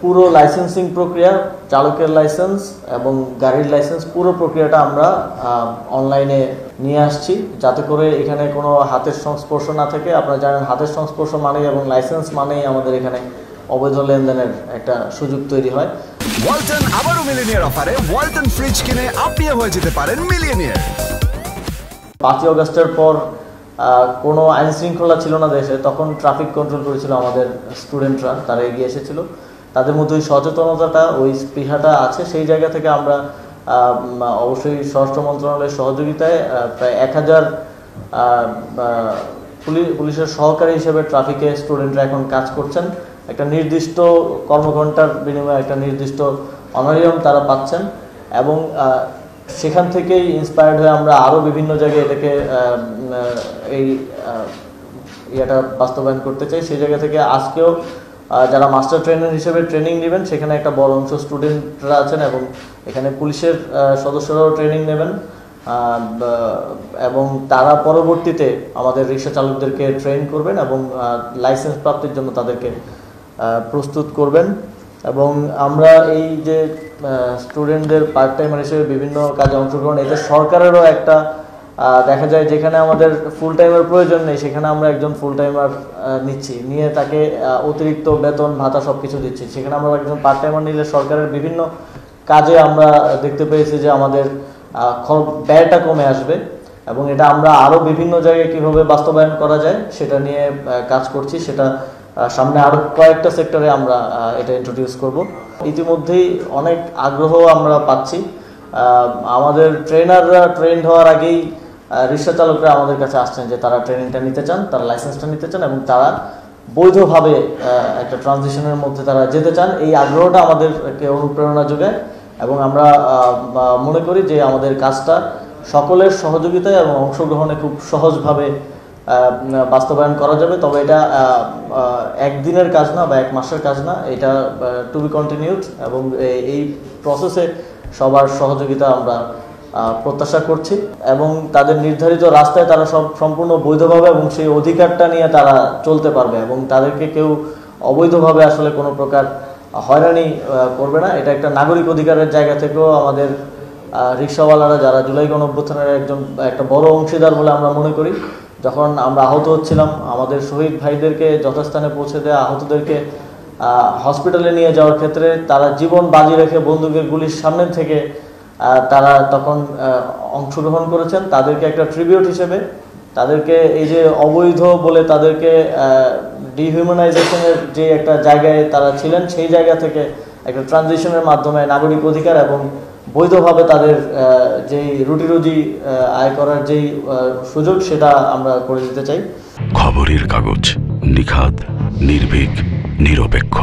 পুরো লাইসেন্সিং প্রক্রিয়া, চালকের লাইসেন্স এবং গাড়ির লাইসেন্স পুরো প্রক্রিয়াটা আমরা অনলাইনে নিয়ে আসছি, যাতে করে এখানে কোনো হাতের সংস্পর্শ না থাকে। আপনারা জানেন হাতের সংস্পর্শ মানেই এবং লাইসেন্স মানেই আমাদের এখানে অবৈধ লেনদেনের একটা সুযোগ তৈরি হয়। ওয়ালটন আবারও মিলিয়নিয়ার অফারে ওয়ালটন ফ্রিজ কিনে আপনিও হয়ে যেতে পারেন মিলিয়নিয়ার। 5ই আগস্টের পর কোনো আইন শৃঙ্খলা ছিল না দেশে, তখন ট্রাফিক কন্ট্রোল করেছিল আমাদের স্টুডেন্টরা, তারা এগিয়ে এসেছিল। তাদের মধ্যে ওই সচেতনতাটা, ওই স্পৃহাটা আছে। সেই জায়গা থেকে আমরা অবশ্যই স্বরাষ্ট্র মন্ত্রণালয়ের সহযোগিতায় প্রায় 1000 পুলিশের সহকারী হিসেবে ট্রাফিকে স্টুডেন্টরা এখন কাজ করছেন। একটা নির্দিষ্ট কর্মঘণ্টার বিনিময়ে একটা নির্দিষ্ট অনারিয়াম তারা পাচ্ছেন, এবং সেখান থেকেই ইন্সপায়ার্ড হয়ে আমরা আরও বিভিন্ন জায়গায় এটাকে এই ইয়েটা বাস্তবায়ন করতে চাই। সেই জায়গা থেকে আজকেও যারা মাস্টার ট্রেনার হিসেবে ট্রেনিং নেবেন, সেখানে একটা বড় অংশ স্টুডেন্টরা আছেন, এবং এখানে পুলিশের সদস্যরাও ট্রেনিং নেবেন, এবং তারা পরবর্তীতে আমাদের রিক্সা চালকদেরকে ট্রেন করবেন এবং লাইসেন্স প্রাপ্তির জন্য তাদেরকে প্রস্তুত করবেন। এবং আমরা এই যে স্টুডেন্টদের পার্ট টাইমার হিসেবে বিভিন্ন কাজে অংশগ্রহণ, এতে সরকারেরও একটা দেখা যায় যেখানে আমাদের ফুল টাইমের প্রয়োজন নেই, সেখানে আমরা একজন ফুল টাইমার নিচ্ছি, নিয়ে তাকে অতিরিক্ত বেতন ভাতা সব কিছু দিচ্ছি। সেখানে আমরা একজন পার্ট টাইমার নিলে সরকারের বিভিন্ন কাজে আমরা দেখতে পেয়েছি যে আমাদের ব্যয়টা কমে আসবে, এবং এটা আমরা আরও বিভিন্ন জায়গায় কীভাবে বাস্তবায়ন করা যায় সেটা নিয়ে কাজ করছি। সেটা সামনে আরও কয়েকটা সেক্টরে আমরা এটা ইন্ট্রোডিউস করব। ইতিমধ্যেই অনেক আগ্রহ আমরা পাচ্ছি। আমাদের ট্রেনাররা ট্রেন্ড হওয়ার আগেই রিক্সা চালকরা আমাদের কাছে আসছেন যে তারা ট্রেনিংটা নিতে চান, তারা লাইসেন্সটা নিতে চান, এবং তারা বৈধভাবে একটা ট্রানজিশনের মধ্যে তারা যেতে চান। এই আগ্রহটা আমাদেরকে অনুপ্রেরণা যোগায়, এবং আমরা মনে করি যে আমাদের কাজটা সকলের সহযোগিতায় এবং অংশগ্রহণে খুব সহজভাবে বাস্তবায়ন করা যাবে। তবে এটা একদিনের কাজ না বা এক মাসের কাজ না, এটা টু বি কন্টিনিউড, এবং এই প্রসেসে সবার সহযোগিতা আমরা প্রত্যাশা করছি, এবং তাদের নির্ধারিত রাস্তায় তারা সম্পূর্ণ বৈধভাবে এবং সেই অধিকারটা নিয়ে তারা চলতে পারবে, এবং তাদেরকে কেউ অবৈধভাবে আসলে কোনো প্রকার হয়রানি করবে না। এটা একটা নাগরিক অধিকারের জায়গা থেকেও আমাদের রিক্সাওয়ালারা, যারা জুলাই গণঅভ্যুত্থানের একটা বড় অংশীদার বলে আমরা মনে করি, যখন আমরা আহত হচ্ছিলাম, আমাদের শহীদ ভাইদেরকে যথাস্থানে পৌঁছে দেওয়া, আহতদেরকে হসপিটালে নিয়ে যাওয়ার ক্ষেত্রে তারা জীবন বাজি রেখে বন্দুকের গুলির সামনে থেকে তারা তখন অংশগ্রহণ করেছেন। তাদেরকে একটা ট্রিবিউট হিসেবে, তাদেরকে এই যে অবৈধ বলে তাদেরকে ডিহিউম্যানাইজেশনের যে একটা জায়গায় তারা ছিলেন, সেই জায়গা থেকে একটা ট্রানজিশনের মাধ্যমে নাগরিক অধিকার এবং বৈধভাবে তাদের যেই রুটি আয় করার যেই সুযোগ, সেটা আমরা করে দিতে চাই। খবরের কাগজ, নিখাদ, নির্ভীক, নিরপেক্ষ।